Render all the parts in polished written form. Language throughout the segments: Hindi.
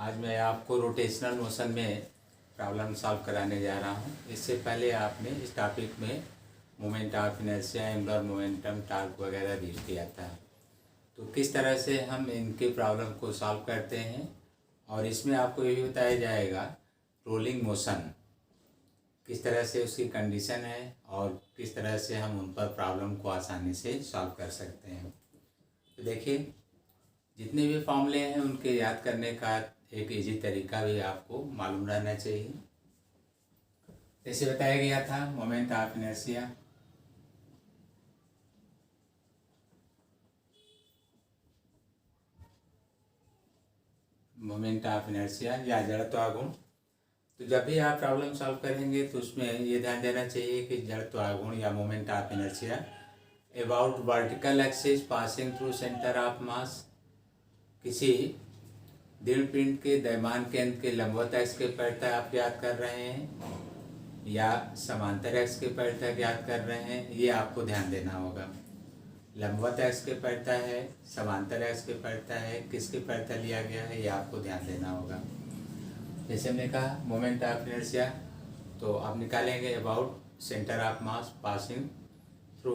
आज मैं आपको रोटेशनल मोशन में प्रॉब्लम सॉल्व कराने जा रहा हूँ। इससे पहले आपने इस टॉपिक में moment of inertia, angular momentum, torque वगैरह भी किया था। तो किस तरह से हम इनके प्रॉब्लम को सॉल्व करते हैं, और इसमें आपको ये भी बताया जाएगा रोलिंग मोशन किस तरह से उसकी कंडीशन है और किस तरह से हम उन पर प्रॉब्लम को आसानी से सॉल्व कर सकते हैं। तो देखिए, जितने भी फॉर्मूले हैं उनके याद करने का एक इजी तरीका भी आपको मालूम रहना चाहिए। जैसे बताया गया था मोमेंट ऑफ इनर्शिया, या जड़त्वागुण। तो जब भी आप प्रॉब्लम सॉल्व करेंगे तो उसमें ये ध्यान देना चाहिए कि जड़त्वागुण या moment of inertia about vertical axis passing through centre of मास, किसी दृढ़ पिंड के द्रव्यमान केंद्र के लंबवत एक्स के परितः आप याद कर रहे हैं या समांतर एक्स के परितः याद कर रहे हैं, ये आपको ध्यान देना होगा। लंबवत एक्स के परितः है, समांतर एक्स के परितः है, किसके परितः लिया गया है, ये आपको ध्यान देना होगा। जैसे हमने कहा मोमेंट ऑफ इनर्शिया, तो आप निकालेंगे about centre of mass passing through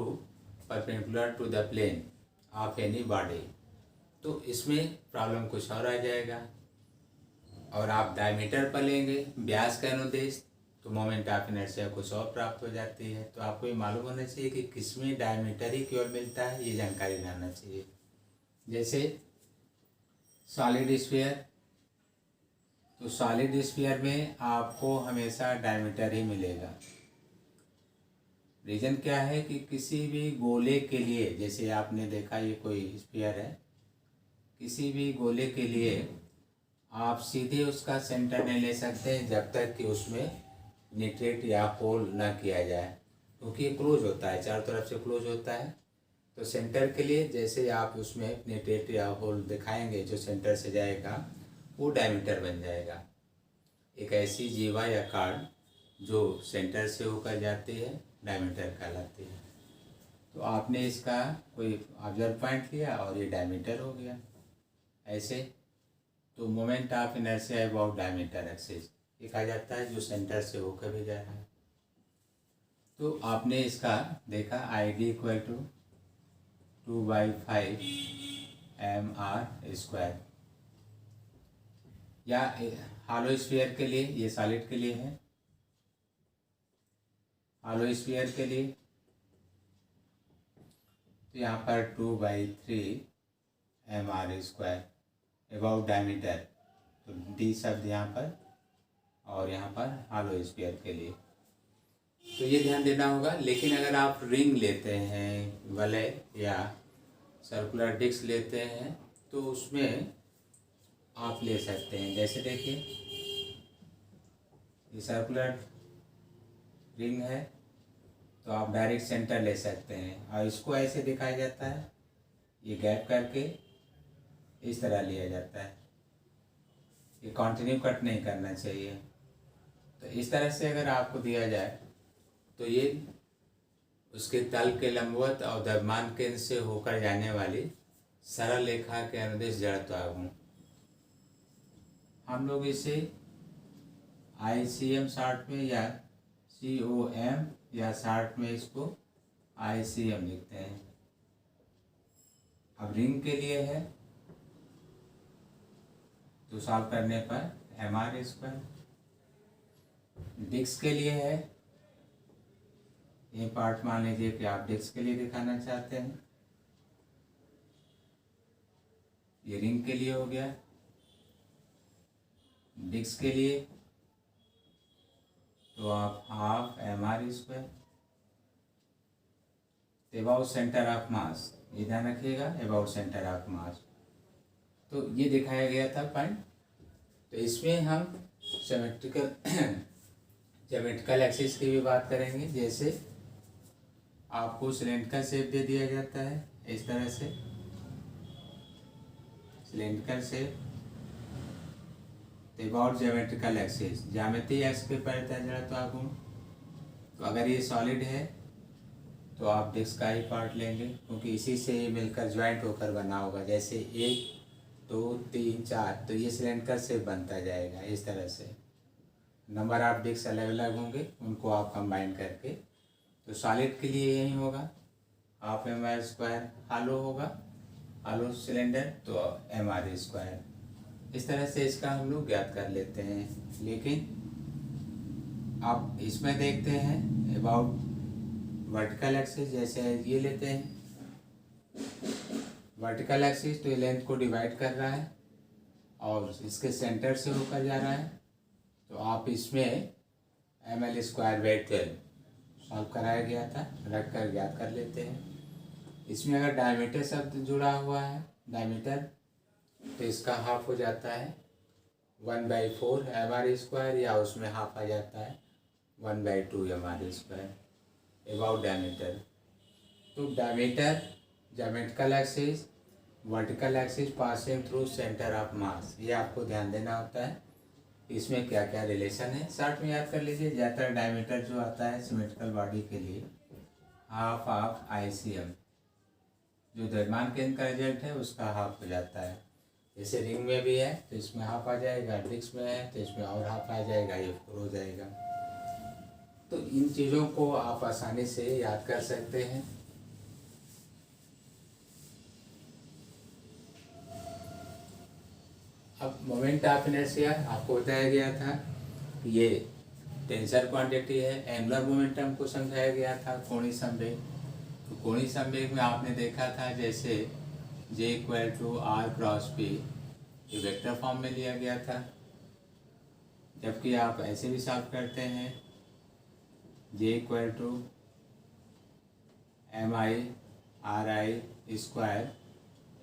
perpendicular to the plane of any body. तो इसमें प्रॉब्लम कुछ और आ जाएगा, और आप डायमीटर पर लेंगे व्यास के अनुदेश, तो मोमेंट ऑफ इनर्शिया कुछ और प्राप्त हो जाती है। तो आपको ये मालूम होना चाहिए कि किसमें डायमीटर ही केवल मिलता है, ये जानकारी रहना चाहिए। जैसे सॉलिड स्फीयर, तो सॉलिड स्फीयर में आपको हमेशा डायमीटर ही मिलेगा। रीजन क्या है कि किसी भी गोले के लिए, जैसे आपने देखा ये कोई स्फीयर है, किसी भी गोले के लिए आप सीधे उसका सेंटर नहीं ले सकते जब तक कि उसमें निट्रेट या होल ना किया जाए, क्योंकि ये क्लोज होता है, चारों तरफ से क्लोज होता है। तो सेंटर के लिए जैसे आप उसमें निट्रेट या होल दिखाएंगे, जो सेंटर से जाएगा वो डायमीटर बन जाएगा। एक ऐसी जीवा या कार्ड जो सेंटर से होकर जाती है डायमीटर कहलाती है। तो आपने इसका कोई ऑब्जर्व पॉइंट लिया और ये डायमीटर हो गया। ऐसे तो moment of inertia about diameter axis ये कहा जाता है, जो सेंटर से होकर भी जा रहा है। तो आपने इसका देखा ID इक्वल टू 2/5 mr², या हॉलो स्फीयर के लिए, ये सॉलिड के लिए है, हॉलो स्फीयर के लिए तो यहाँ पर 2/3 mr² अबाउट डायमीटर, तो D शब्द यहाँ पर, और यहाँ पर हॉलो स्फीयर के लिए तो ये ध्यान देना होगा। लेकिन अगर आप रिंग लेते हैं, वलय या सर्कुलर डिस्क लेते हैं, तो उसमें आप ले सकते हैं। जैसे देखिए ये सर्कुलर रिंग है, तो आप डायरेक्ट सेंटर ले सकते हैं, और इसको ऐसे दिखाया जाता है, ये गैप करके इस तरह लिया जाता है। ये कंटिन्यू कट नहीं करना चाहिए। तो इस तरह से अगर आपको दिया जाए तो ये उसके तल के लंबवत और द्रव्यमान केंद्र से होकर जाने वाली सरल रेखा के अनुदेश जड़त्वागुण, हम लोग इसे ICM शॉर्ट में या COM या शॉर्ट में इसको ICM लिखते हैं। अब रिंग के लिए है तो सॉल्व करने पर mr², डिस्क के लिए है, ये पार्ट मान लीजिए कि आप डिस्क के लिए दिखाना चाहते हैं, ये रिंग के लिए हो गया। डिस्क के लिए तो आप half mr², about centre of मास, ये ध्यान रखिएगा, अबाउट सेंटर ऑफ मास। तो ये दिखाया गया था पॉइंट। तो इसमें हम ज्योमेट्रिकल एक्सिस की भी बात करेंगे। जैसे आपको सिलेंड्रिकल शेप दे दिया जाता है इस तरह से, cylindrical shape, about geometrical axis, ज्यामितीय एक्स के परितः जड़त्वागुण। तो अगर ये सॉलिड है तो आप डिस्क का ही पार्ट लेंगे, क्योंकि इसी से ये मिलकर ज्वाइंट होकर बना होगा। जैसे एक 2 3 4, तो ये सिलेंडर से बनता जाएगा इस तरह से। नंबर ऑफ डिस्क अलग अलग होंगे, उनको आप कंबाइन करके, तो सॉलिड के लिए यही होगा, हाफ mr² हालो होगा, हालो सिलेंडर तो mr²। इस तरह से इसका हम लोग ज्ञात कर लेते हैं। लेकिन आप इसमें देखते हैं अबाउट वर्टिकल एक्सिस, जैसे ये लेते हैं वर्टिकल एक्सिस, तो ये लेंथ को डिवाइड कर रहा है और इसके सेंटर से होकर जा रहा है, तो आप इसमें ml²/12 सॉल्व कराया गया था, रख कर ज्ञात कर लेते हैं। इसमें अगर डायमीटर शब्द जुड़ा हुआ है, डायमीटर, तो इसका हाफ हो जाता है 1/4 mr², या उसमें हाफ आ जाता है 1/2 mr²। अबाउट डायमीटर, तो diameter geometrical axis, vertical axis passing through centre of मास, ये आपको ध्यान देना होता है। इसमें क्या क्या रिलेशन है शॉर्ट में याद कर लीजिए। ज़्यादातर डायमीटर जो आता है सिमेट्रिकल बॉडी के लिए हाफ ऑफ ICM, जो द्रव्यमान केंद्र का रिजल्ट है उसका हाफ हो जाता है। जैसे रिंग में भी है तो इसमें हाफ आ जाएगा, डिस्क में है तो इसमें और हाफ आ जाएगा, ये 4 हो जाएगा। तो इन चीज़ों को आप आसानी से याद कर सकते हैं। अब मोमेंट ऑफ इनर्शिया आपको बताया गया था कि ये टेंसर क्वांटिटी है। एंगुलर मोमेंटम को समझाया गया था कोणीय संवेग। तो कोणीय संवेग में आपने देखा था जैसे J = R×P, ये वेक्टर फॉर्म में लिया गया था, जबकि आप ऐसे भी सॉल्व करते हैं J = MI/RI²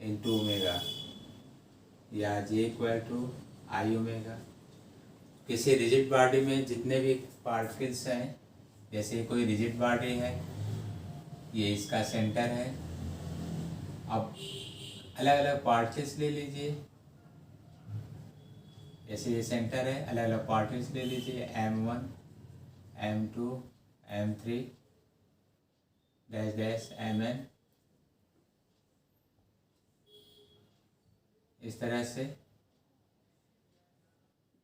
× ओमेगा, या J = I⍵। किसी रिजिड बॉडी में जितने भी पार्टिकल्स हैं, जैसे कोई रिजिड बॉडी है, ये इसका सेंटर है। अब अलग अलग पार्टिकल्स ले लीजिए, जैसे ये सेंटर है, अलग अलग पार्टिकल्स ले लीजिए, M1 M2 M3 Mn, इस तरह से।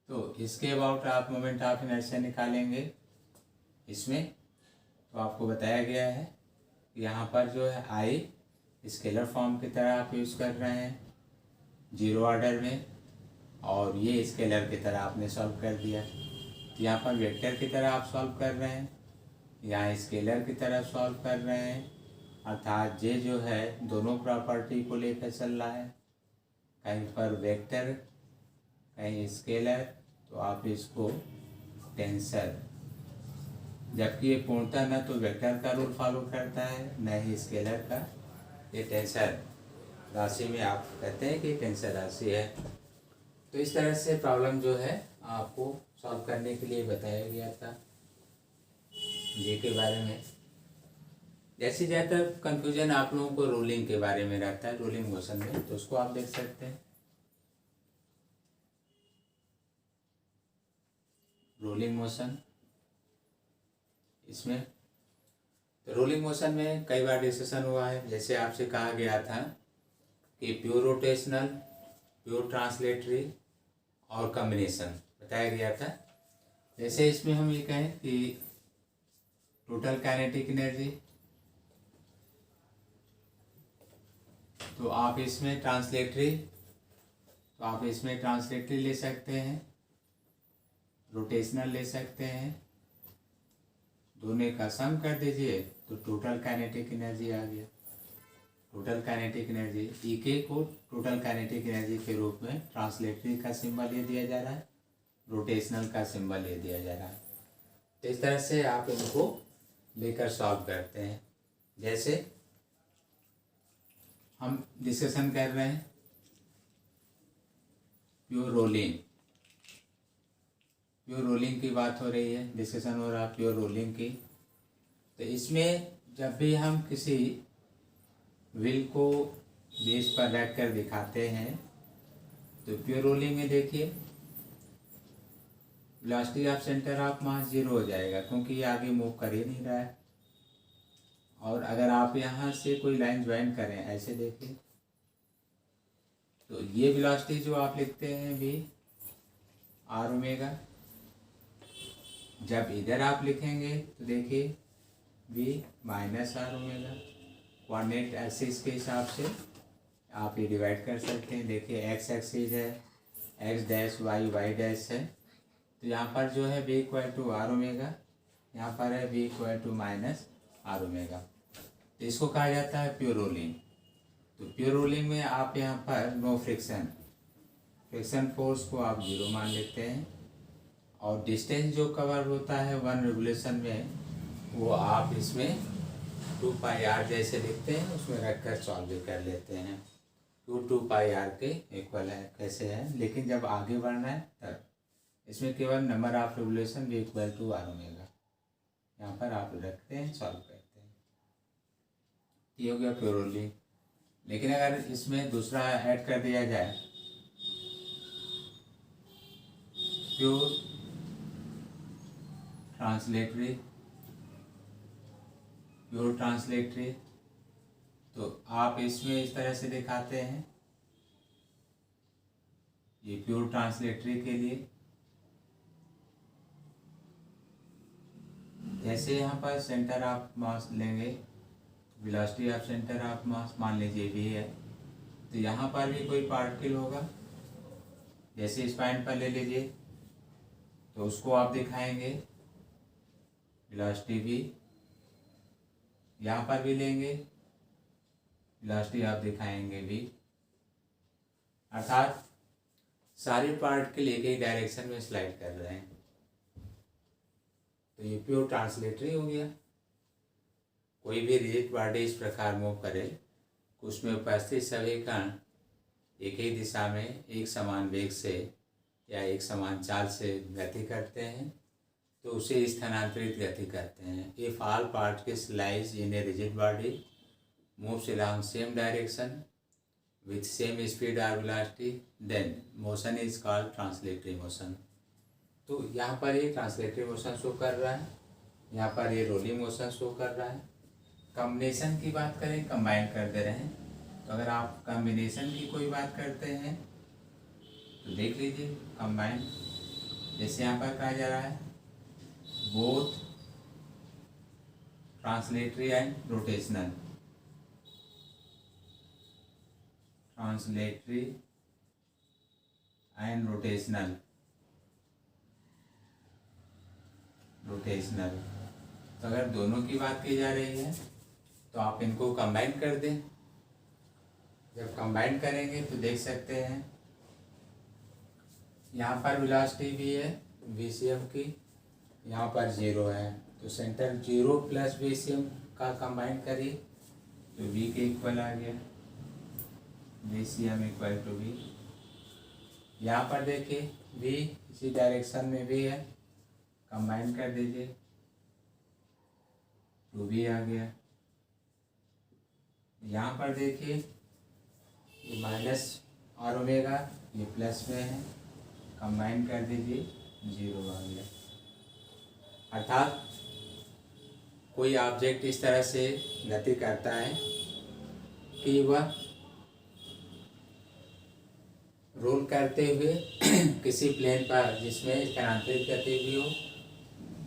तो इसके अबाउट आप मोमेंट ऑफ इनर्शिया निकालेंगे इसमें, तो आपको बताया गया है कि यहाँ पर जो है I स्केलर फॉर्म की तरह आप यूज़ कर रहे हैं 0 ऑर्डर में, और ये स्केलर की तरह आपने सॉल्व कर दिया। यहाँ पर वेक्टर की तरह आप सॉल्व कर रहे हैं, यहाँ स्केलर की तरह सॉल्व कर रहे हैं, अर्थात जे जो है दोनों प्रॉपर्टी को लेकर चल रहा है, कहीं पर वेक्टर कहीं स्केलर, तो आप इसको टेंसर, जबकि ये पूर्णतः न तो वेक्टर का रूल फॉलो करता है न ही स्केलर का, ये टेंसर राशि में आप कहते हैं कि टेंसर राशि है। तो इस तरह से प्रॉब्लम जो है आपको सॉल्व करने के लिए बताया गया था जे के बारे में। जैसे ज़्यादातर कंफ्यूजन आप लोगों को रोलिंग के बारे में रहता है, रोलिंग मोशन में, तो उसको आप देख सकते हैं। रोलिंग मोशन, इसमें तो रोलिंग मोशन में कई बार डिस्कशन हुआ है। जैसे आपसे कहा गया था कि प्योर रोटेशनल, प्योर ट्रांसलेटरी और कॉम्बिनेशन बताया गया था। जैसे इसमें हम ये कहें कि टोटल काइनेटिक एनर्जी, तो आप इसमें ट्रांसलेटरी ले सकते हैं, रोटेशनल ले सकते हैं, दोनों का सम कर दीजिए तो टोटल काइनेटिक एनर्जी आ गया। टोटल काइनेटिक एनर्जी ईके को टोटल काइनेटिक एनर्जी के रूप में ट्रांसलेटरी का सिंबल ये दिया जा रहा है, रोटेशनल का सिंबल ये दिया जा रहा है। तो इस तरह से आप इनको लेकर सॉल्व करते हैं। जैसे हम डिस्कशन कर रहे हैं प्योर रोलिंग की बात हो रही है, डिस्कशन हो रहा है प्योर रोलिंग की। तो इसमें जब भी हम किसी व्हील को बेस पर रख कर दिखाते हैं, तो प्योर रोलिंग में देखिए वेलोसिटी ऑफ सेंटर ऑफ मास 0 हो जाएगा, क्योंकि ये आगे मूव कर ही नहीं रहा है। और अगर आप यहाँ से कोई लाइन ज्वाइन करें, ऐसे देखिए, तो ये वेलोसिटी जो आप लिखते हैं वी आर ओमेगा, जब इधर आप लिखेंगे तो देखिए v minus r omega. Coordinate axis के हिसाब से आप ये डिवाइड कर सकते हैं। देखिए एक्स एक्सिस है, एक्स डैश वाई डैश है, तो यहाँ पर जो है v equal to r omega, यहाँ पर है v equal to minus r omega. तो इसको कहा जाता है प्योर रोलिंग। तो प्योर रोलिंग में आप यहाँ पर नो फ्रिक्शन फोर्स को आप 0 मान लेते हैं, और डिस्टेंस जो कवर होता है 1 रेगुलेशन में वो आप इसमें 2 पाई आर जैसे लिखते हैं, उसमें रखकर सॉल्व भी कर लेते हैं। 2 पाई आर के इक्वल है कैसे है, लेकिन जब आगे बढ़ना है तब इसमें केवल नंबर ऑफ रेगुलेशन भी इक्वल टू आर ओमेगा यहाँ पर आप रखते हैं, सॉल्व करते हैं। ये हो गया प्योर रोलिंग। लेकिन अगर इसमें दूसरा ऐड कर दिया जाए प्योर ट्रांसलेटरी, तो आप इसमें इस तरह से दिखाते हैं। ये प्योर ट्रांसलेटरी के लिए जैसे यहाँ पर सेंटर ऑफ मास लेंगे, वेलोसिटी ऑफ सेंटर ऑफ मास मान लीजिए भी है, तो यहाँ पर भी कोई पार्टिकल होगा। जैसे इस पॉइंट पर ले लीजिए तो उसको आप दिखाएंगे वेलोसिटी भी, यहाँ पर भी लेंगे वेलोसिटी आप दिखाएंगे भी, अर्थात सारे पार्टिकल एक ही डायरेक्शन में स्लाइड कर रहे हैं। तो ये प्योर ट्रांसलेटरी हो गया। कोई भी रिजिड बॉडी इस प्रकार मूव करे, उसमें उपस्थित सभी कण एक ही दिशा में एक समान वेग से या एक समान चाल से गति करते हैं, तो उसे स्थानांतरित गति कहते हैं। If all particles lies in a rigid body moves along same direction with same speed और velocity, then motion is called translatory motion. तो यहाँ पर ये ट्रांसलेटरी मोशन शो कर रहा है, यहाँ पर ये रोलिंग मोशन शो कर रहा है। कॉम्बिनेशन की बात करें, कंबाइन कर दे रहे हैं, तो अगर आप कॉम्बिनेशन की कोई बात करते हैं तो देख लीजिए कंबाइन, जैसे यहाँ पर कहा जा रहा है both translatory and rotational, translatory and rotational, तो अगर दोनों की बात की जा रही है तो आप इनको कंबाइन कर दें। जब कंबाइन करेंगे तो देख सकते हैं यहाँ पर वेलोसिटी भी है VCM की, यहाँ पर 0 है, तो सेंटर 0 प्लस VCM का कंबाइन करिए तो V के इक्वल आ गया, VCM इक्वल टू V। यहाँ पर देखिए V इसी डायरेक्शन में भी है, कंबाइन कर दीजिए 2V आ गया। यहाँ पर देखिए ये माइनस आर ओमेगा, ये प्लस में है, कंबाइन कर दीजिए 0 आ गया। अर्थात कोई ऑब्जेक्ट इस तरह से गति करता है कि वह रोल करते हुए किसी प्लेन पर जिसमें स्थानांतरित गति भी हो,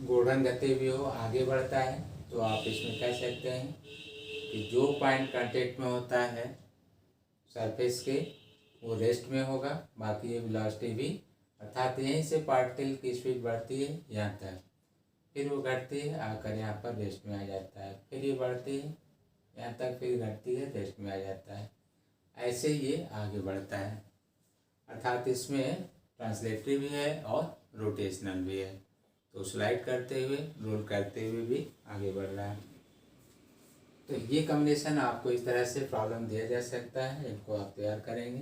घूर्णन गति भी हो, आगे बढ़ता है, तो आप इसमें कह सकते हैं कि जो पॉइंट कांटेक्ट में होता है सरफेस के वो रेस्ट में होगा, बाकी ये वेलोसिटी भी, अर्थात यहीं से पार्टिकल की स्पीड बढ़ती है यहाँ तक, फिर वो घटती है आकर यहाँ पर रेस्ट में आ जाता है, फिर ये बढ़ती है यहाँ तक, फिर घटती है रेस्ट में आ जाता है, ऐसे ये आगे बढ़ता है। अर्थात इसमें ट्रांसलेटरी भी है और रोटेशनल भी है, तो स्लाइड करते हुए रोल करते हुए भी आगे बढ़ रहा है। तो ये कॉम्बिनेशन आपको इस तरह से प्रॉब्लम दिया जा सकता है, इनको आप तैयार करेंगे।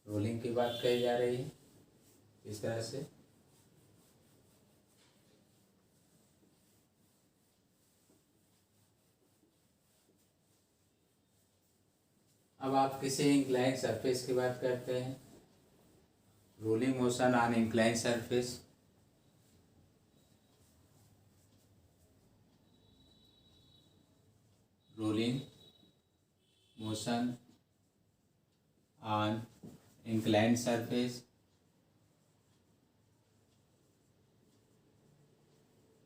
रोलिंग की बात कही जा रही है इस तरह से। अब आप किसी इंक्लाइन सरफेस की बात करते हैं, rolling motion on incline surface. Rolling motion on inclined surface,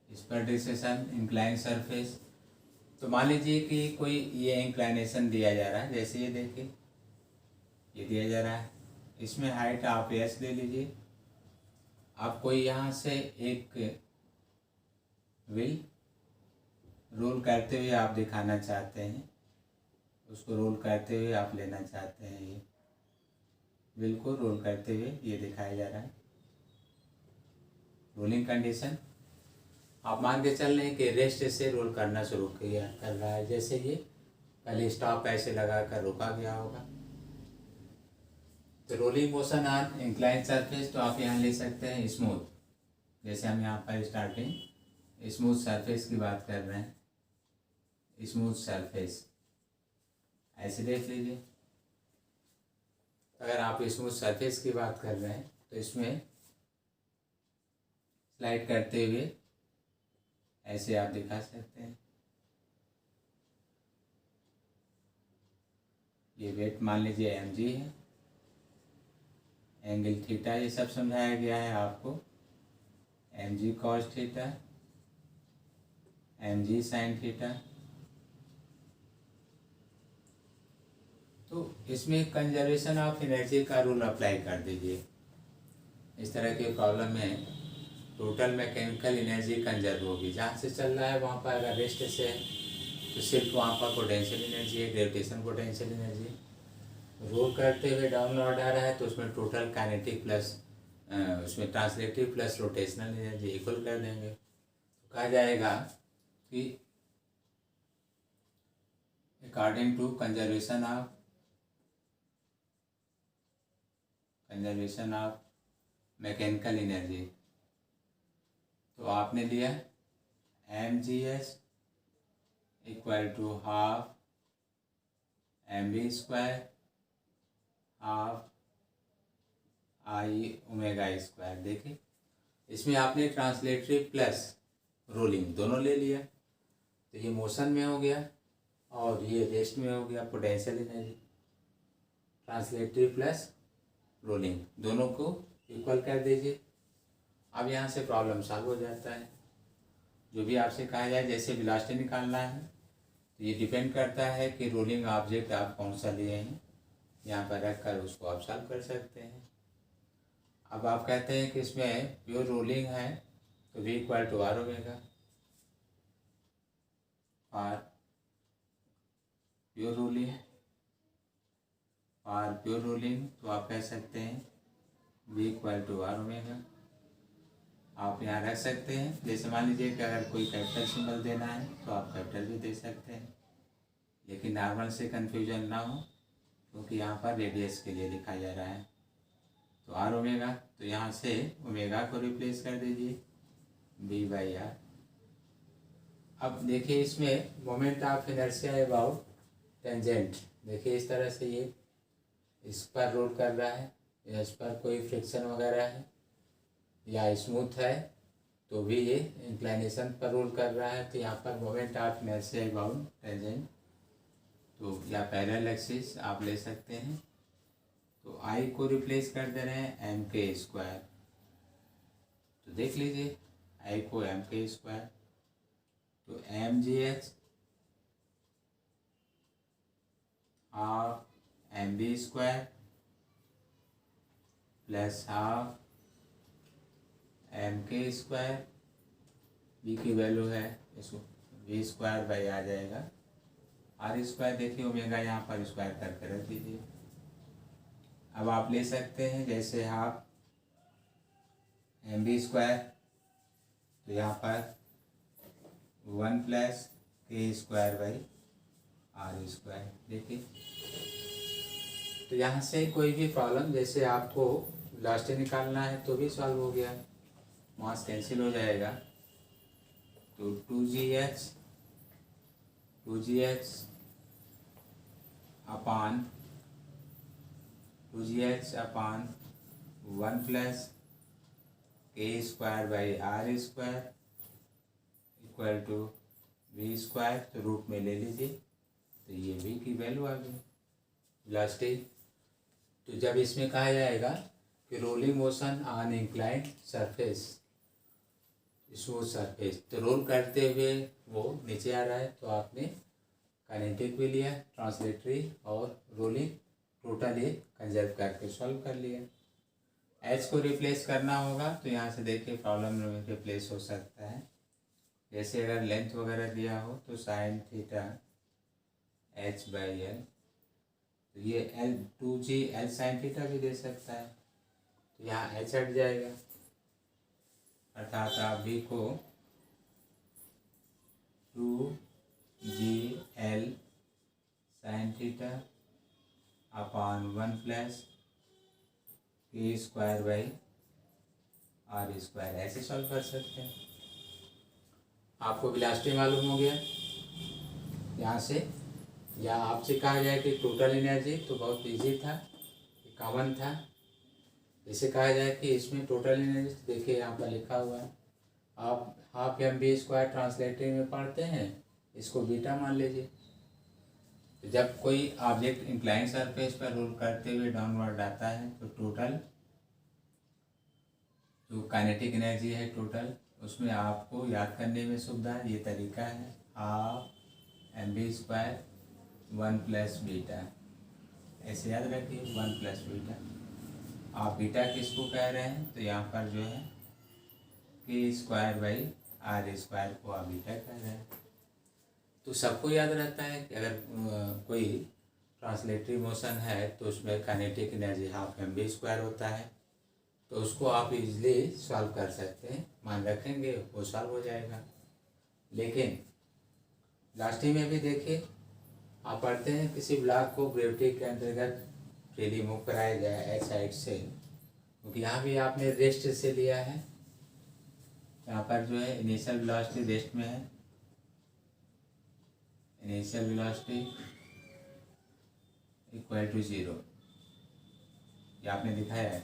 इस पर डिस्कशन इंक्लाइंड सरफेस। तो मान लीजिए कि कोई ये इंक्लाइनेशन दिया जा रहा है, जैसे ये देखिए ये दिया जा रहा है, इसमें हाइट आप एस ले लीजिए। आपको यहाँ से एक व्हील रोल करते हुए आप दिखाना चाहते हैं, उसको रोल करते हुए आप लेना चाहते हैं, ये व्हील को रोल करते हुए ये दिखाया जा रहा है। रोलिंग कंडीशन आप मान के चल रहे हैं कि रेस्ट से रोल करना शुरू किया कर रहा है, जैसे ये पहले स्टॉप ऐसे लगा कर रुका गया होगा। तो rolling motion on incline surface, तो आप यहाँ ले सकते हैं स्मूथ, जैसे हम यहाँ पर स्टार्टिंग स्मूथ सरफेस की बात कर रहे हैं, स्मूथ सरफेस ऐसे देख लीजिए। अगर आप स्मूथ सरफेस की बात कर रहे हैं तो इसमें स्लाइड करते हुए ऐसे आप दिखा सकते हैं। ये वेट मान लीजिए mg है, एंगल थीटा ये सब समझाया गया है आपको, mg cos theta, mg sin theta. तो इसमें कंजर्वेशन ऑफ एनर्जी का रूल अप्लाई कर दीजिए। इस तरह के प्रॉब्लम में टोटल मैकेनिकल एनर्जी कंजर्व होगी, जहाँ से चल रहा है वहाँ पर अगर रेस्ट से है तो सिर्फ वहाँ पर पोटेंशियल एनर्जी है, ग्रेविटेशन पोटेंशियल एनर्जी। रोल करते हुए डाउनवर्ड आ रहा है तो उसमें टोटल काइनेटिक प्लस उसमें translative plus rotational energy equal कर देंगे। तो कहा जाएगा कि according to conservation of mechanical energy, तो आपने लिया mgs equal to half mv square half I omega square. देखिए इसमें आपने ट्रांसलेटरी प्लस रोलिंग दोनों ले लिया, तो ये मोशन में हो गया और ये रेस्ट में हो गया। Potential energy translatory plus rolling दोनों को इक्वल कर दीजिए। अब यहाँ से प्रॉब्लम सॉल्व हो जाता है। जो भी आपसे कहा जाए, जैसे वेलोसिटी निकालना है तो ये डिपेंड करता है कि रोलिंग ऑब्जेक्ट आप कौन सा लिए हैं, यहाँ पर रख कर उसको आप सॉल्व कर सकते हैं। अब आप कहते हैं कि इसमें प्योर रोलिंग है तो v equal to r omega, और प्योर रोलिंग तो आप कह सकते हैं v equal to r omega. आप यहाँ रख सकते हैं, जैसे मान लीजिए कि अगर कोई कैपिटल सिंबल देना है तो आप कैपिटल भी दे सकते हैं, लेकिन नॉर्मल से कन्फ्यूजन ना हो क्योंकि यहाँ पर रेडियस के लिए लिखा जा रहा है। तो आर ओमेगा, तो यहाँ से ओमेगा को रिप्लेस कर दीजिए b बाई आर। अब देखिए इसमें moment of inertia about tangent, देखिए इस तरह से ये इस पर रोल कर रहा है या इस पर कोई फ्रिक्शन वगैरह है या स्मूथ है तो भी ये इंक्लाइनेशन पर रोल कर रहा है, तो यहाँ पर moment of inertia about tangent, तो या पैरेलल एक्सिस आप ले सकते हैं। तो आई को रिप्लेस कर दे रहे हैं एम के स्क्वायर, तो देख लीजिए आई को एम के स्क्वायर, तो m g h half m b square plus half m के स्क्वायर, बी की वैल्यू है इसको वी स्क्वायर बाई आ जाएगा आर स्क्वायर। देखिए ओमेगा यहाँ पर स्क्वायर करके रख दीजिए। अब आप ले सकते हैं जैसे हाफ एम बी स्क्वायर, तो यहाँ पर 1 plus k square by r square. देखिए तो यहाँ से कोई भी प्रॉब्लम, जैसे आपको वेलोसिटी निकालना है तो भी सॉल्व हो गया, मास कैंसिल हो जाएगा। तो 2gh upon 1 plus k square by r square equal to v square, तो रूट में ले लीजिए, तो ये v की वैल्यू आ गई। वेलोसिटी तो जब इसमें कहा जाएगा कि rolling motion on inclined surface, smooth surface, तो रोल करते हुए वो नीचे आ रहा है, तो आपने काइनेटिक भी लिया, ट्रांसलेटरी और रोलिंग टोटल ये कंजर्व करके सॉल्व कर लिया। एच को रिप्लेस करना होगा तो यहाँ से देखिए प्रॉब्लम में रिप्लेस हो सकता है। जैसे अगर लेंथ वगैरह दिया हो तो sine theta H by L, तो ये L 2g L sine theta भी दे सकता है, तो यहाँ एच हट जाएगा, अर्थात आप भी को 2g L sine theta upon 1 plus k square by r square ऐसे सॉल्व कर सकते हैं। आपको वेलोसिटी मालूम हो गया यहाँ से, या आपसे कहा जाए कि टोटल एनर्जी, तो बहुत इजी था, कॉमन था। जैसे कहा जाए कि इसमें टोटल एनर्जी, देखिए यहाँ पर लिखा हुआ है, आप half m b square translating में पढ़ते हैं, इसको बीटा मान लीजिए। तो जब कोई ऑब्जेक्ट इंक्लाइन सरफेस पर रोल करते हुए डाउनवर्ड आता है तो टोटल जो काइनेटिक एनर्जी है टोटल, उसमें आपको याद करने में सुविधा ये तरीका है, half m b square 1 plus beta, ऐसे याद रखिए 1 प्लस बीटा। आप बीटा किसको कह रहे हैं, तो यहाँ पर जो है के स्क्वायर बाई आर स्क्वायर को आप बीटा कह रहे हैं। तो सबको याद रहता है कि अगर कोई ट्रांसलेटरी मोशन है तो उसमें kinetic energy half m b square होता है, तो उसको आप इजीली सॉल्व कर सकते हैं, मान रखेंगे वो सॉल्व हो जाएगा। लेकिन लास्टी में भी देखिए, आप पढ़ते हैं किसी ब्लॉक को ग्रेविटी के अंतर्गत फ्रीली मूव कराया गया है एच साइड से, क्योंकि यहाँ भी आपने रेस्ट से लिया है, यहाँ पर जो है इनिशियल वेलोसिटी रेस्ट में है, इनिशियल वेलोसिटी इक्वल टू 0, ये आपने दिखाया है।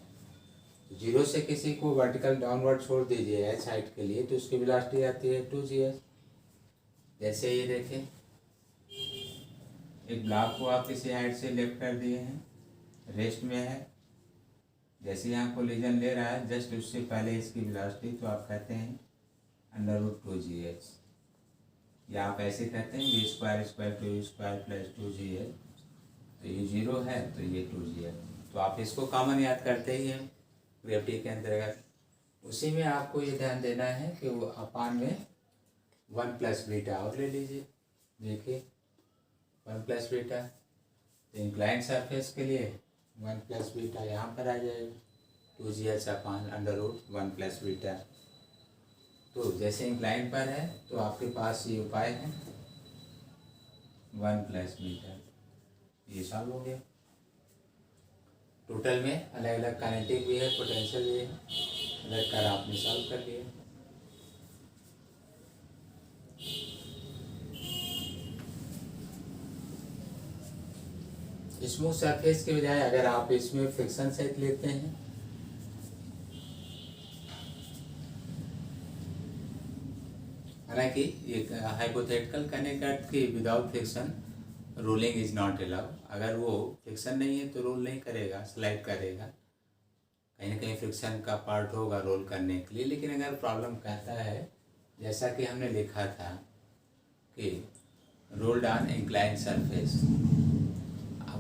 तो 0 से किसी को वर्टिकल डाउनवर्ड छोड़ दीजिए एच हाइट के लिए, तो उसकी वेलोसिटी आती है 2gh। जैसे ये देखें, एक ब्लॉक को आप किसी हाइट से लेफ्ट कर दिए हैं, रेस्ट में है, जैसे यहाँ कोलिजन ले रहा है जस्ट उससे पहले इसकी वेलोसिटी, तो आप कहते हैं √2gh, या आप ऐसे कहते हैं v square square to u square plus 2gh, तो ये 0 है तो ये 2gh। तो आप इसको कॉमन याद करते ही हैं ग्रेविटी के अंतर्गत। उसी में आपको ये ध्यान देना है कि वो अपान में 1 प्लस बीटा और ले लीजिए, देखिए 1 प्लस बीटा, तो इंक्लाइन सरफेस के लिए 1 प्लस बीटा यहाँ पर आ जाएगा 2gh अपान √1 प्लस बीटा। तो जैसे इंक्लाइन पर है तो आपके पास ये उपाय है 1 प्लस बीटा, ये सॉल्व हो गया। टोटल में अलग अलग काइनेटिक भी है, पोटेंशियल भी है, अलग कर आपने सॉल्व कर लिया। स्मूथ सरफेस के बजाय अगर आप इसमें फ्रिक्शन सेट लेते हैं, हालांकि एक हाइपोथेटिकल कहने का अर्थ कि without friction rolling is not allowed, अगर वो फ्रिक्शन नहीं है तो रोल नहीं करेगा, स्लाइड करेगा, कहीं ना कहीं फ्रिक्शन का पार्ट होगा रोल करने के लिए। लेकिन अगर प्रॉब्लम कहता है, जैसा कि हमने लिखा था कि रोल्ड ऑन इंक्लाइन सरफेस,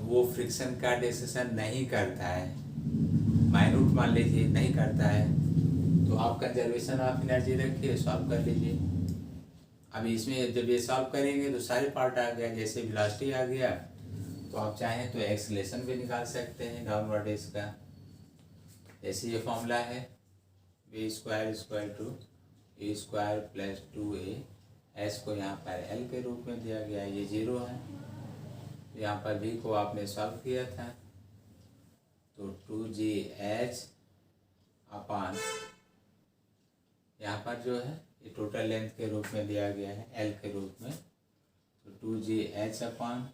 वो फ्रिक्शन का डिसीजन नहीं करता है, माइन्यूट मान लीजिए नहीं करता है, तो आप कंजर्वेशन ऑफ एनर्जी रखिए, सॉल्व कर लीजिए। अभी इसमें जब ये सॉल्व करेंगे तो सारे पार्ट आ गया, जैसे वेलोसिटी आ गया, तो आप चाहें तो एक्सेलरेशन भी निकाल सकते हैं डाउनवर्ड इसका। जैसे ये फॉर्मूला है v square square to a square plus 2a, s को यहाँ पर l के रूप में दिया गया, ये 0 है, यहाँ पर v को आपने सॉल्व किया था, तो 2gh अपान यहाँ पर जो है ये टोटल लेंथ के रूप में दिया गया है l के रूप में, तो 2gh अपान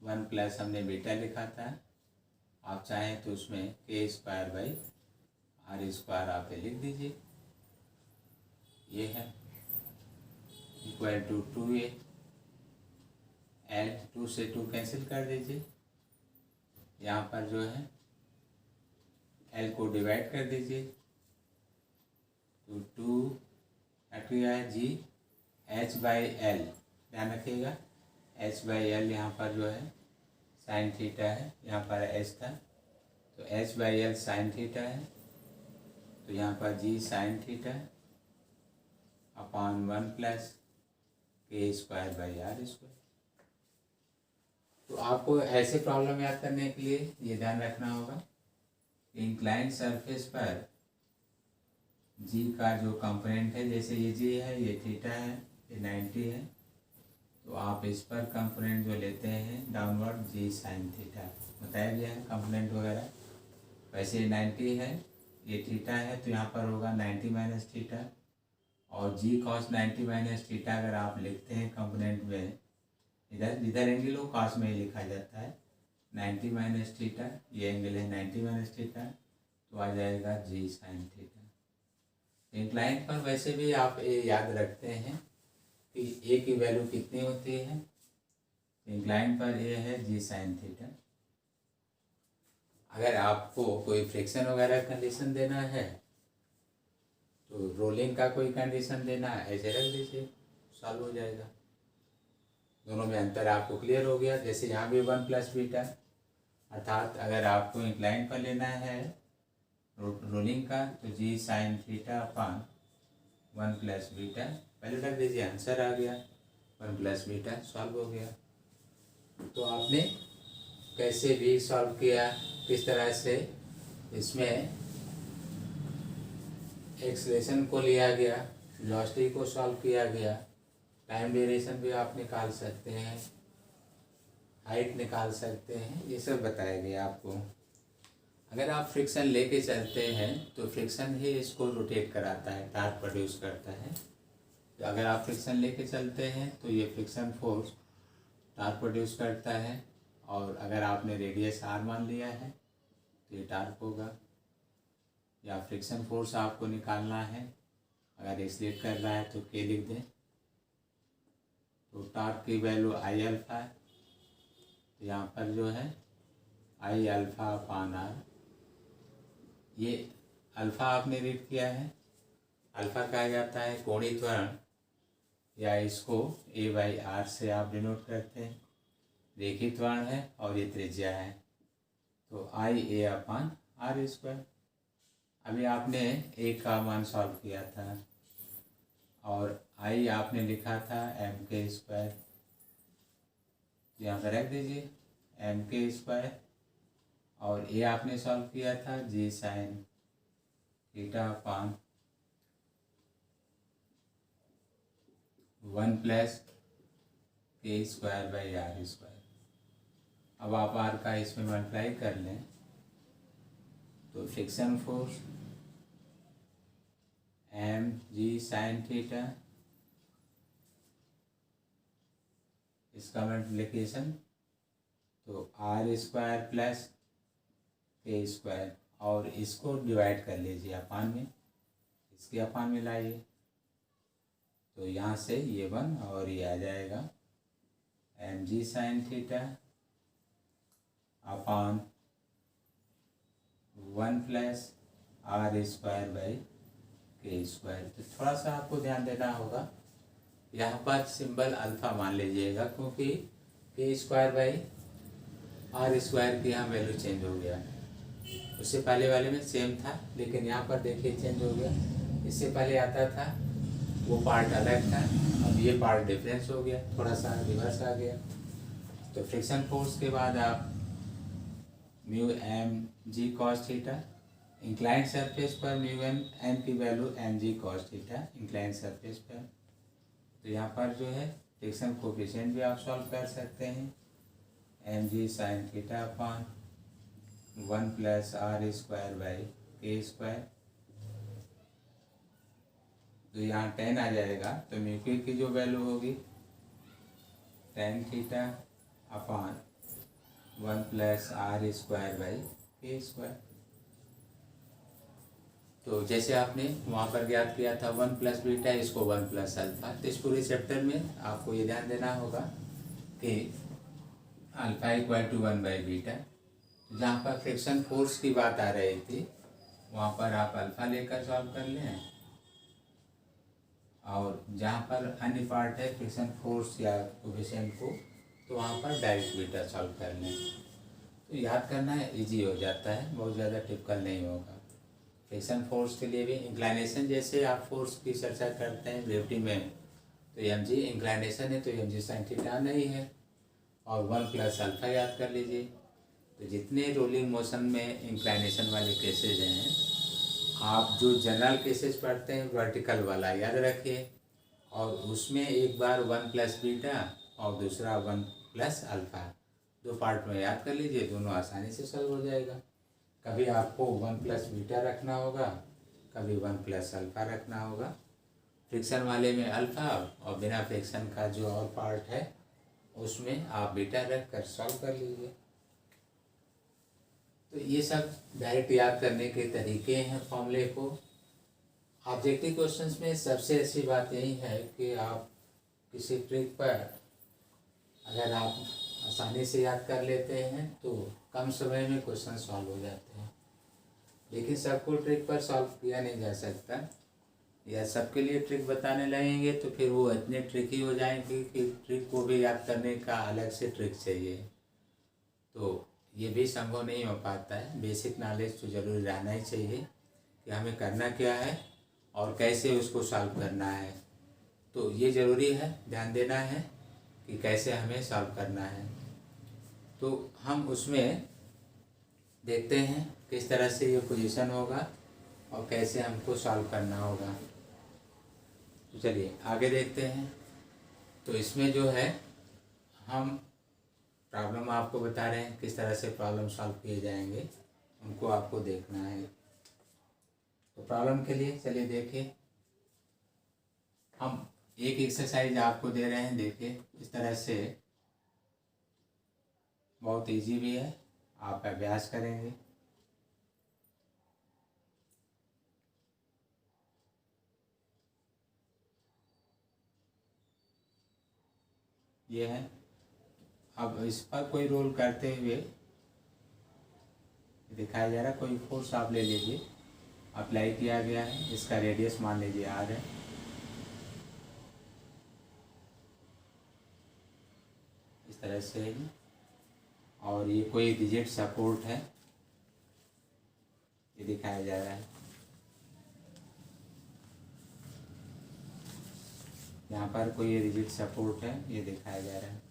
1 प्लस हमने बीटा लिखा था, आप चाहें तो उसमें के स्क्वायर बाई आर स्क्वायर आप लिख दीजिए, ये है इक्वल टू 2a, l 2 से 2 कैंसिल कर दीजिए, यहाँ पर जो है एल को डिवाइड कर दीजिए, तो 2 क्या है जी एच बाई एल, ध्यान रखिएगा एच बाई एल यहाँ पर जो है साइन थीटा है, यहाँ पर एच था तो H by L sine theta है, तो यहाँ पर जी sine theta upon 1 plus k square by r square. तो आपको ऐसे प्रॉब्लम याद करने के लिए ये ध्यान रखना होगा, इंक्लाइंड सरफेस पर जी का जो कंपोनेंट है, जैसे ये जी है, ये थीटा है, ये 90 है, तो आप इस पर कंपोनेंट जो लेते हैं डाउनवर्ड जी साइन थीटा, बताया गया है कंपोनेंट वगैरह। वैसे 90 है, ये थीटा है, तो यहाँ पर होगा 90 माइनस थीटा, और जी कॉस 90 माइनस थीटा अगर आप लिखते हैं कंपोनेंट में, इधर एंगल हो कॉस में ही लिखा जाता है 90 माइनस थीटा, ये एंगल है 90 माइनस थीटा, तो आ जाएगा जी साइन थीटा। इंक्लाइन पर वैसे भी आप ये याद रखते हैं कि ए की वैल्यू कितनी होती है, इंक्लाइन पर ये है जी साइन थीटा। अगर आपको कोई फ्रिक्शन वगैरह कंडीशन देना है तो रोलिंग का कोई कंडीशन देना है, ऐसे रख दीजिए, सॉल्व हो जाएगा। दोनों में अंतर आपको क्लियर हो गया। जैसे यहाँ भी 1 प्लस बीटा, अर्थात अगर आपको इंक्लाइन पर लेना है रोलिंग का तो g sign theta upon 1 plus beta, पहले रख दीजिए, आंसर आ गया 1 प्लस बीटा, सॉल्व हो गया। तो आपने कैसे भी सॉल्व किया, किस तरह से इसमें एक्सलेशन को लिया गया, वेलोसिटी को सॉल्व किया गया, टाइम ड्यूरेशन भी आप निकाल सकते हैं, हाइट निकाल सकते हैं, ये सब बताया गया आपको। अगर आप फ्रिक्शन लेके चलते हैं तो फ्रिक्शन ही इसको रोटेट कराता है, टार्क प्रोड्यूस करता है। तो अगर आप फ्रिक्शन लेके चलते हैं तो ये फ्रिक्शन फोर्स टार्क प्रोड्यूस करता है, और अगर आपने रेडियस आर मान लिया है तो ये टार्क होगा। या फ्रिक्शन फोर्स आपको निकालना है, अगर एक्सलेट कर रहा है तो के लिख दें, तो टार्क की वैल्यू आई अल्फा है, तो यहाँ पर जो है आई अल्फा अपान आर, ये अल्फ़ा आपने रीड किया है, अल्फ़ा कहा जाता है कोणीय त्वरण, या इसको ए बाई आर से आप डिनोट करते हैं। रेखीय त्वरण है और ये त्रिज्या है, तो आई ए अपान आर स्क्वायर। अभी आपने ए का मान सॉल्व किया था और आई आपने लिखा था एम के स्क्वायर, यहाँ पर रख दीजिए एम के स्क्वायर, और ए आपने सॉल्व किया था g sign theta upon 1 plus k square by r square. अब आप आर का इसमें मल्टीप्लाई कर लें तो friction force m g sign theta, इसका मल्टीप्लिकेशन तो r square plus k square, और इसको डिवाइड कर लीजिए अपान में, इसके अपान में लाइए, तो यहाँ से ये 1 और ये आ जाएगा m g sign theta upon 1 plus r square by k square. तो थोड़ा सा आपको ध्यान देना होगा, यहाँ पर सिंबल अल्फ़ा मान लीजिएगा, क्योंकि के स्क्वायर बाई आर स्क्वायर की यहाँ वैल्यू चेंज हो गया। उससे पहले वाले में सेम था, लेकिन यहाँ पर देखिए चेंज हो गया। इससे पहले आता था वो पार्ट अलग था, अब ये पार्ट डिफरेंस हो गया, थोड़ा सा रिवर्स आ गया। तो फ्रिक्शन फोर्स के बाद आप mu m g cos theta, inclined surface पर म्यू एम की वैल्यू m g cos theta inclined surface पर। तो यहाँ पर जो है फ्रिक्शन कोफिशिएंट भी आप सॉल्व कर सकते हैं, m g sign theta upon 1 plus r square by k square. तो यहाँ 10 आ जाएगा, तो म्यू की जो वैल्यू होगी tan theta upon 1 plus r square by k square. तो जैसे आपने वहाँ पर ज्ञात किया था 1 प्लस बीटा, इसको 1 प्लस अल्फ़ा। तो इस पूरे चैप्टर में आपको ये ध्यान देना होगा कि alpha equal to 1 by beta. जहाँ पर फ्रिक्शन फोर्स की बात आ रही थी वहाँ पर आप अल्फ़ा लेकर सॉल्व कर लें, और जहाँ पर अन्य पार्ट है फ्रिक्शन फोर्स या कोफिशिएंट को, तो वहाँ पर डायरेक्ट बीटा सॉल्व कर लें। तो याद करना है, इजी हो जाता है, बहुत ज़्यादा टिपिकल नहीं होगा। फ्रिक्शन फोर्स के लिए भी इंक्लाइनेशन जैसे आप फोर्स की चर्चा करते हैं ग्रेविटी में, तो एम जी इंक्लाइनेशन है तो एम जी साइन थीटा नहीं है, और 1 + अल्फ़ा याद कर लीजिए। तो जितने रोलिंग मोशन में इंक्लाइनेशन वाले केसेज हैं, आप जो जनरल केसेस पढ़ते हैं वर्टिकल वाला याद रखिए, और उसमें एक बार 1 + बीटा और दूसरा 1 + अल्फ़ा, दो पार्ट में याद कर लीजिए, दोनों आसानी से सॉल्व हो जाएगा। कभी आपको 1 + बीटा रखना होगा, कभी 1 + अल्फ़ा रखना होगा। फ्रिक्शन वाले में अल्फ़ा, और बिना फ्रिक्शन का जो और पार्ट है उसमें आप बीटा रख कर सॉल्व कर लीजिए। तो ये सब डायरेक्ट याद करने के तरीके हैं फॉर्मूले को। ऑब्जेक्टिव क्वेश्चंस में सबसे अच्छी बात यही है कि आप किसी ट्रिक पर अगर आप आसानी से याद कर लेते हैं तो कम समय में क्वेश्चन सॉल्व हो जाते हैं। लेकिन सबको ट्रिक पर सॉल्व किया नहीं जा सकता, या सबके लिए ट्रिक बताने लगेंगे तो फिर वो इतने ट्रिकी हो जाएंगे कि ट्रिक को भी याद करने का अलग से ट्रिक चाहिए, तो ये भी संभव नहीं हो पाता है। बेसिक नॉलेज तो ज़रूर रहना ही चाहिए कि हमें करना क्या है और कैसे उसको सॉल्व करना है। तो ये ज़रूरी है, ध्यान देना है कि कैसे हमें सॉल्व करना है। तो हम उसमें देखते हैं किस तरह से ये पोजीशन होगा और कैसे हमको सॉल्व करना होगा। तो चलिए आगे देखते हैं। तो इसमें जो है हम प्रॉब्लम आपको बता रहे हैं, किस तरह से प्रॉब्लम सॉल्व किए जाएंगे उनको आपको देखना है। तो प्रॉब्लम के लिए चलिए देखिए, हम एक एक्सरसाइज आपको दे रहे हैं, देखिए इस तरह से, बहुत इजी भी है, आप अभ्यास करेंगे। ये है, अब इस पर कोई रोल करते हुए दिखाया जा रहा है, कोई फोर्स आप ले लीजिए, अप्लाई किया गया है, इसका रेडियस मान लीजिए आर है, इस तरह से ही, और ये कोई रिजिड सपोर्ट है, ये दिखाया जा रहा है। यहाँ पर कोई रिजिड सपोर्ट है, ये दिखाया जा रहा है।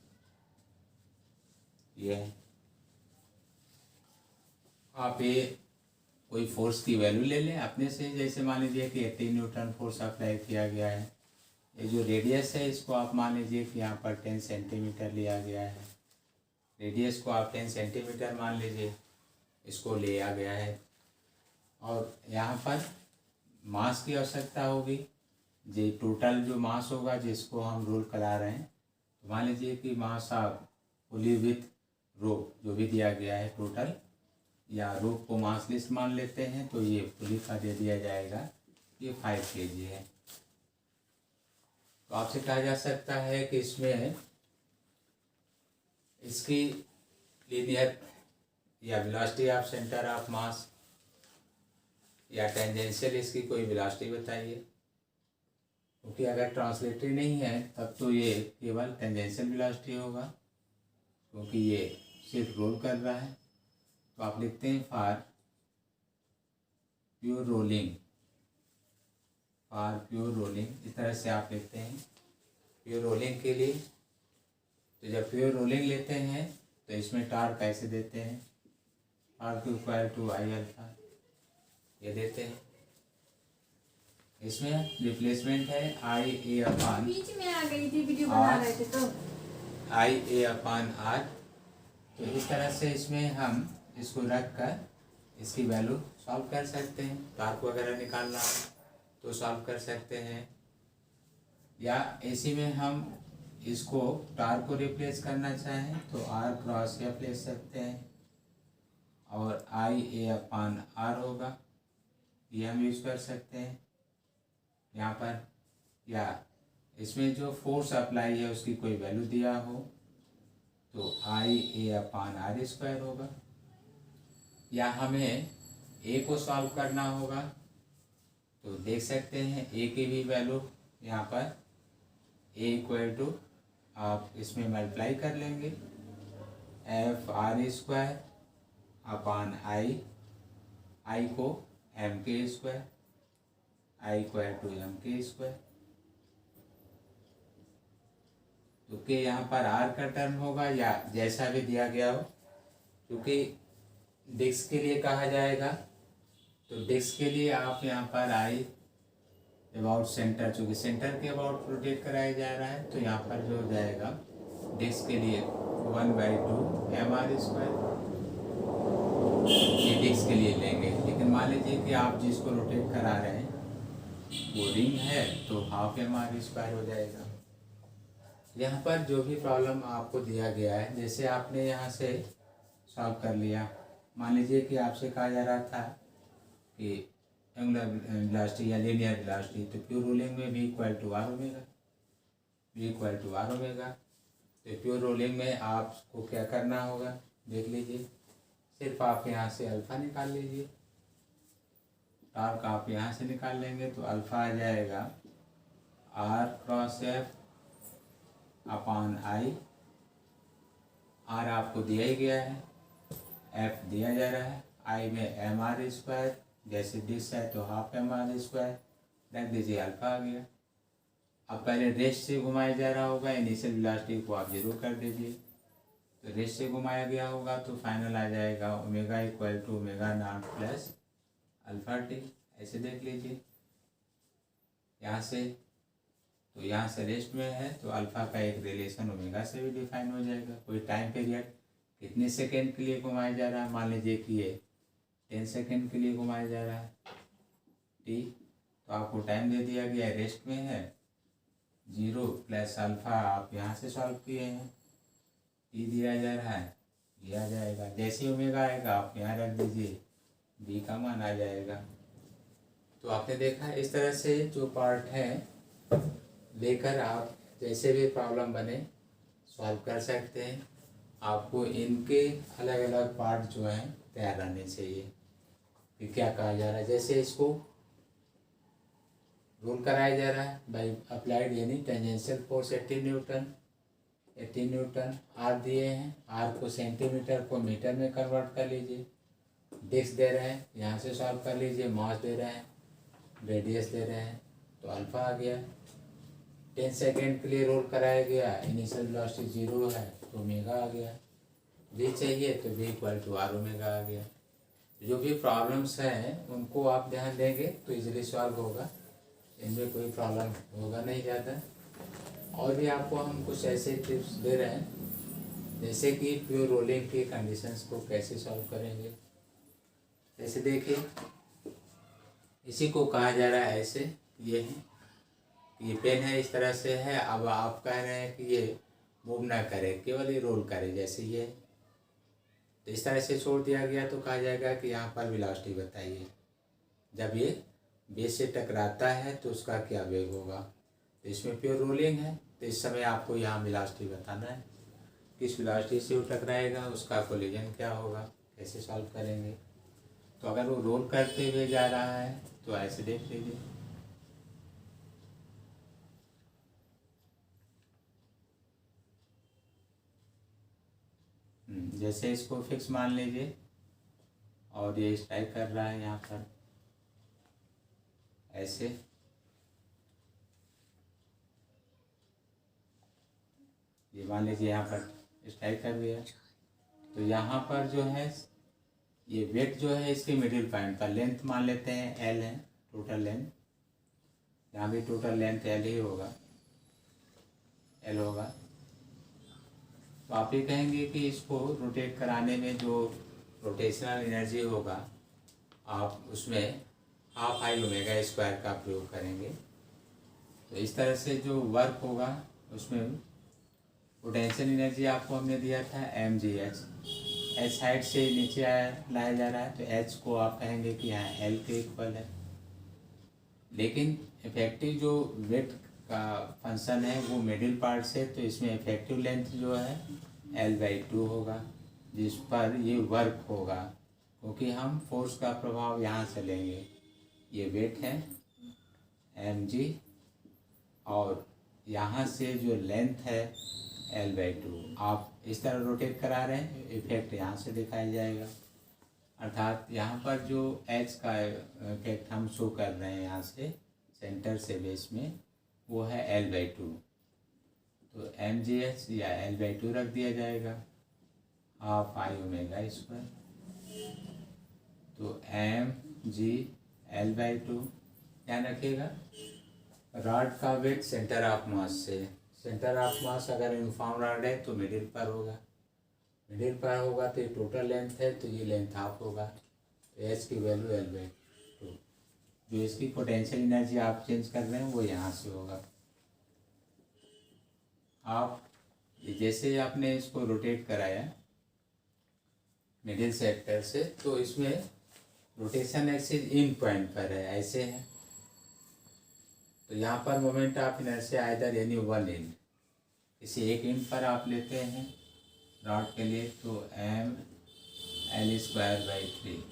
ये है, आप ये कोई फोर्स की वैल्यू ले लें अपने से, जैसे मान लीजिए कि 18 न्यूटन फोर्स अप्लाई किया गया है। ये जो रेडियस है इसको आप मान लीजिए कि यहाँ पर 10 सेंटीमीटर लिया गया है, रेडियस को आप 10 सेंटीमीटर मान लीजिए, इसको लिया गया है। और यहाँ पर मास की आवश्यकता होगी, जी टोटल जो मास होगा जिसको हम रोल करा रहे हैं, तो मान लीजिए कि मास आप पुली विथ रोप जो भी दिया गया है टोटल, या रोप को मास लिस्ट मान लेते हैं, तो ये पुली का दे दिया जाएगा, ये 5 kg है। तो आपसे कहा जा सकता है कि इसमें इसकी लीनियर या वेलोसिटी ऑफ सेंटर ऑफ मास या टेंजेंशियल इसकी कोई वेलोसिटी बताइए, क्योंकि अगर ट्रांसलेटरी नहीं है तब तो ये केवल टेंजेंशियल वेलोसिटी होगा, क्योंकि ये सिर्फ रोल कर रहा है। तो आप लिखते हैं for pure rolling, for pure rolling, इस तरह से आप लिखते हैं प्योर रोलिंग के लिए। तो जब प्योर रोलिंग लेते हैं तो इसमें टार्क कैसे देते हैं, torque equal to I alpha, ये देते हैं। इसमें रिप्लेसमेंट है आई ए अपान, बीच में आ गई थी वीडियो बना रहे थे तो आई ए अपान आर। तो इस तरह से इसमें हम इसको रख कर इसकी वैल्यू सॉल्व कर सकते हैं। टार्क वगैरह निकालना हो तो सॉल्व कर सकते हैं, या इसी में हम इसको टार्क को रिप्लेस करना चाहें तो आर क्रॉस एफ ले सकते हैं, और आई ए अपान आर होगा, ये हम यूज़ कर सकते हैं यहाँ पर। या इसमें जो फोर्स अप्लाई है उसकी कोई वैल्यू दिया हो तो आई ए अपान आर स्क्वायर होगा, या हमें ए को सॉल्व करना होगा, तो देख सकते हैं ए की भी वैल्यू यहाँ पर ए इक्वल टू आप इसमें मल्टीप्लाई कर लेंगे f r square upon I को एम के square, I equal to m के स्क्वायर। तो के यहाँ पर आर का टर्म होगा या जैसा भी दिया गया हो, क्योंकि डिस्क के लिए कहा जाएगा, तो डिस्क के लिए आप यहाँ पर आई अबाउट सेंटर, चूँकि सेंटर के अबाउट रोटेट कराया जा रहा है, तो यहाँ पर जो हो जाएगा डिस्क के लिए 1/2 एम आर स्क्वायर, ये डिस्क के लिए लेंगे। लेकिन मान लीजिए कि आप जिसको रोटेट करा रहे हैं वो रिंग है, तो हाफ एम आर स्क्वायर हो जाएगा। यहाँ पर जो भी प्रॉब्लम आपको दिया गया है, जैसे आपने यहाँ से सॉल्व कर लिया, मान लीजिए कि आपसे कहा जा रहा था कि एंगुलर वेलोसिटी या लीनियर वेलोसिटी, तो प्योर रोलिंग में v equal to r omega, v equal to r omega. तो प्योर रोलिंग में आपको क्या करना होगा देख लीजिए, सिर्फ आप यहाँ से अल्फ़ा निकाल लीजिए, टॉर्क आप यहाँ से निकाल लेंगे तो अल्फ़ा आ जाएगा r cross f upon I. R आपको दिया ही गया है, एफ दिया जा रहा है, आई में एम आर स्क्वायर, जैसे डिस्क है तो हाफ एम आर स्क्वायर रख दीजिए, अल्फा आ गया। अब पहले रेस्ट से घुमाया जा रहा होगा, इनिशियल वेलोसिटी को आप जीरो कर दीजिए, तो रेस्ट से घुमाया गया होगा तो फाइनल आ जाएगा omega equal to omega naught plus alpha t. ऐसे देख लीजिए यहाँ से, तो यहाँ से रेस्ट में है तो अल्फ़ा का एक रिलेशन ओमेगा से भी डिफाइन हो जाएगा। कोई टाइम पीरियड कितने सेकेंड के लिए घुमाया जा रहा है, मान लीजिए कि ये 10 सेकेंड के लिए घुमाया जा रहा है टी, तो आपको टाइम दे दिया गया है, रेस्ट में है 0 प्लस अल्फ़ा आप यहाँ से सॉल्व किए हैं, टी दिया जा रहा है, दिया जाएगा। जैसे ओमेगा आएगा आप यहाँ रख दीजिए, बी का मान आ जाएगा। तो आपने देखा इस तरह से जो पार्ट है लेकर आप जैसे भी प्रॉब्लम बने सॉल्व कर सकते हैं। आपको इनके अलग अलग पार्ट जो हैं तैयार रहने चाहिए कि क्या कहा जा रहा है। जैसे इसको रूल कराया जा रहा है बाई अप्लाइड यानी टेंजेंशियल फोर्स 80 न्यूटन आर दिए हैं, आर को सेंटीमीटर को मीटर में कन्वर्ट कर लीजिए, डिस्क दे रहे हैं यहाँ से सॉल्व कर लीजिए, मास दे रहे हैं, रेडियस दे रहे हैं, तो अल्फ़ा आ गया। 10 सेकेंड के लिए रोल कराया गया, इनिशियल वेलोसिटी 0 है तो ओमेगा आ गया, v चाहिए तो v equal to r omega आ गया। जो भी प्रॉब्लम्स हैं उनको आप ध्यान देंगे तो इजीली सॉल्व होगा, इनमें कोई प्रॉब्लम होगा नहीं ज़्यादा। और भी आपको हम कुछ ऐसे टिप्स दे रहे हैं जैसे कि प्योर रोलिंग की कंडीशंस को कैसे सॉल्व करेंगे। जैसे देखिए इसी को कहा जा रहा है ऐसे, ये है ये पेन है इस तरह से है, अब आप कह रहे हैं कि ये मूव ना करे, केवल ये रोल करे, जैसे ये तो इस तरह से छोड़ दिया गया तो कहा जाएगा कि यहाँ पर वेलोसिटी बताइए। जब ये बेस से टकराता है तो उसका क्या वेग होगा, तो इसमें प्योर रोलिंग है तो इस समय आपको यहाँ वेलोसिटी बताना है, किस वेलोसिटी से वो टकराएगा, उसका कोलिजन क्या होगा, कैसे सॉल्व करेंगे। तो अगर वो रोल करते हुए जा रहा है तो ऐसे देख लीजिए, जैसे इसको फिक्स मान लीजिए और ये स्ट्राइक कर रहा है यहाँ पर ऐसे, ये मान लीजिए यहाँ पर स्ट्राइक कर दिया, तो यहाँ पर जो है ये वेट जो है इसके मिडिल पॉइंट पर, लेंथ मान लेते हैं एल है टोटल लेंथ, यहाँ भी टोटल लेंथ एल ही होगा, एल होगा। तो आप ये कहेंगे कि इसको रोटेट कराने में जो रोटेशनल एनर्जी होगा आप उसमें हाफ आई ओमेगा स्क्वायर का प्रयोग करेंगे। तो इस तरह से जो वर्क होगा उसमें पोटेंशियल एनर्जी आपको हमने दिया था mgh, एच साइड से नीचे लाया जा रहा है तो एच को आप कहेंगे कि यहाँ एल के इक्वल है, लेकिन इफेक्टिव जो वेट का फंक्शन है वो मिडिल पार्ट से, तो इसमें इफेक्टिव लेंथ जो है L/2 होगा जिस पर ये वर्क होगा क्योंकि हम फोर्स का प्रभाव यहाँ से लेंगे। ये वेट है mg और यहाँ से जो लेंथ है L/2। आप इस तरह रोटेट करा रहे हैं, इफेक्ट यहाँ से दिखाया जाएगा। अर्थात यहाँ पर जो H का इफेक्ट हम शो कर रहे हैं यहाँ से सेंटर से बेस में, वो है L/2। तो mgh या L/2 रख दिया जाएगा, हाफ I ओमेगा स्क्वायर। तो mg L/2 ध्यान रखिएगा। रॉड का वेट सेंटर ऑफ मास से, सेंटर ऑफ मास अगर यूनिफॉर्म रॉड है तो मिडिल पर होगा, मिडिल पर होगा तो ये टोटल लेंथ है, तो ये लेंथ हाफ होगा। तो एच की वैल्यू L/2। जो इसकी पोटेंशियल एनर्जी आप चेंज कर रहे हैं वो यहाँ से होगा। आप जैसे आपने इसको रोटेट कराया मिडिल सेक्टर से, तो इसमें रोटेशन एक्सिस इन पॉइंट पर है, ऐसे है। तो यहाँ पर moment of inertia either any one and, किसी एक एंड पर आप लेते हैं रॉड के लिए, तो mL²/3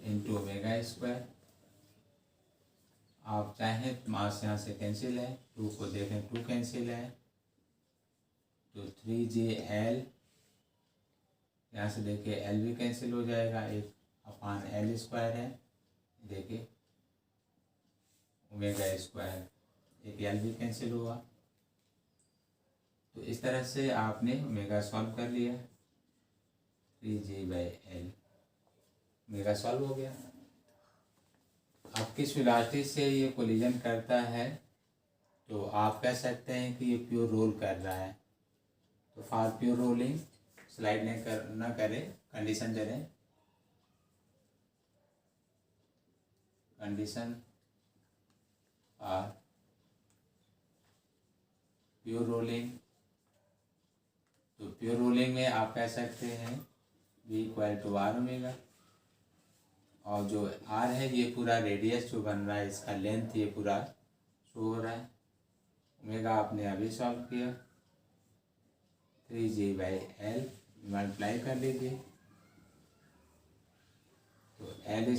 इंटू ओमेगा स्क्वायर। आप चाहें मास यहाँ से कैंसिल है, 2 को देखें 2 कैंसिल है, तो 3JL यहाँ से देखिए L भी कैंसिल हो जाएगा, 1/L² है, देखिए ओमेगा स्क्वायर, एक L भी कैंसिल हुआ। तो इस तरह से आपने ओमेगा सॉल्व कर लिया, 3J/L ओमेगा सॉल्व हो गया। अब किस वेलोसिटी से ये कोलिजन करता है, तो आप कह सकते हैं कि ये प्योर रोल कर रहा है। तो फॉर प्योर रोलिंग स्लाइड न करें, कंडीशन दे दें, कंडीशन फॉर प्योर रोलिंग। तो प्योर रोलिंग में आप कह सकते हैं V=R ओमेगा, और जो R है ये पूरा रेडियस जो बन रहा है, इसका लेंथ ये पूरा शो हो रहा है। ओमेगा आपने अभी सॉल्व किया, 3J/L मल्टीप्लाई कर लीजिए, तो L²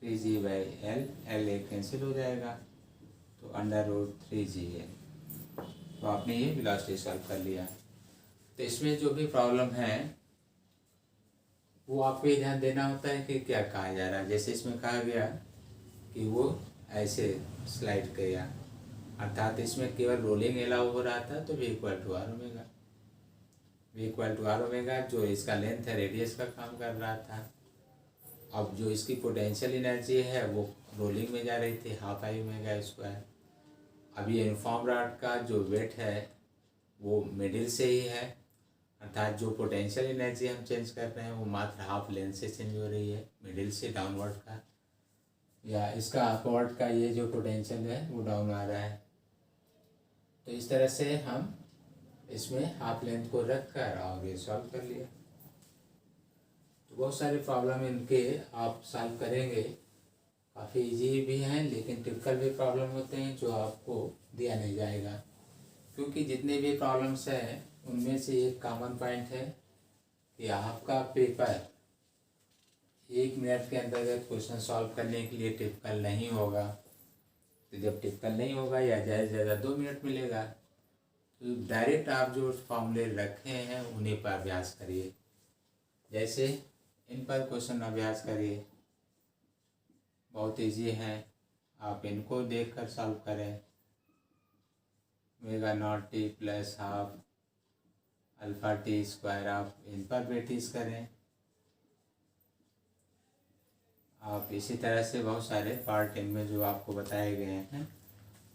3J/L, L एक कैंसिल हो जाएगा, तो √3JL। तो आपने ये वेलोसिटी सॉल्व कर लिया। तो इसमें जो भी प्रॉब्लम है वो आपको ये ध्यान देना होता है कि क्या कहा जा रहा है। जैसे इसमें कहा गया कि वो ऐसे स्लाइड किया, अर्थात इसमें केवल रोलिंग अलाउ हो रहा था, तो V=R ओमेगा, V=R ओमेगा जो इसका लेंथ है रेडियस का काम कर रहा था। अब जो इसकी पोटेंशियल एनर्जी है वो रोलिंग में जा रही थी, हाफ I ओमेगा स्क्वायर। अभी यूनिफॉर्म रॉड का जो वेट है वो मिडिल से ही है, अर्थात जो पोटेंशियल एनर्जी हम चेंज कर रहे हैं वो मात्र हाफ लेंथ से चेंज हो रही है, मिडिल से डाउनवर्ड का, या इसका अपवर्ड का ये जो पोटेंशियल है वो डाउन आ रहा है। तो इस तरह से हम इसमें हाफ लेंथ को रख कर और ये सॉल्व कर लिया। तो बहुत सारे प्रॉब्लम इनके आप सॉल्व करेंगे, काफ़ी इजी भी हैं लेकिन टिपिकल भी प्रॉब्लम होते हैं जो आपको दिया नहीं जाएगा, क्योंकि जितने भी प्रॉब्लम्स हैं उनमें से एक कॉमन पॉइंट है कि आपका पेपर 1 मिनट के अंदर क्वेश्चन सॉल्व करने के लिए टिपिकल नहीं होगा। तो जब टिपिकल नहीं होगा या ज़्यादा से ज़्यादा 2 मिनट मिलेगा, तो डायरेक्ट आप जो फॉर्मूले रखे हैं उन्हीं पर अभ्यास करिए। जैसे इन पर क्वेश्चन अभ्यास करिए, बहुत इजी है, आप इनको देखकर सॉल्व करें। ओमेगा0t + हाफ α_t² आप इन पर प्रैक्टिस करें। आप इसी तरह से बहुत सारे पार्ट इनमें जो आपको बताए गए हैं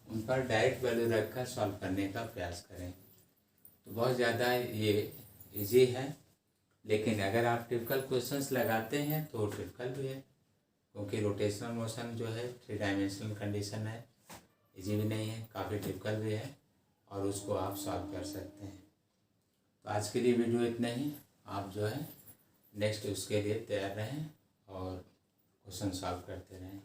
उन पर डायरेक्ट वैल्यू रखकर सॉल्व करने का प्रयास करें। तो बहुत ज़्यादा ये इजी है, लेकिन अगर आप टिपिकल क्वेश्चंस लगाते हैं तो टिपिकल भी है, क्योंकि रोटेशनल मोशन जो है 3 डायमेंशनल कंडीशन है, इजी भी नहीं है, काफ़ी टिपिकल भी है, और उसको आप सॉल्व कर सकते हैं। तो आज के लिए वीडियो इतना ही। आप जो है नेक्स्ट उसके लिए तैयार रहें और क्वेश्चन सॉल्व करते रहें।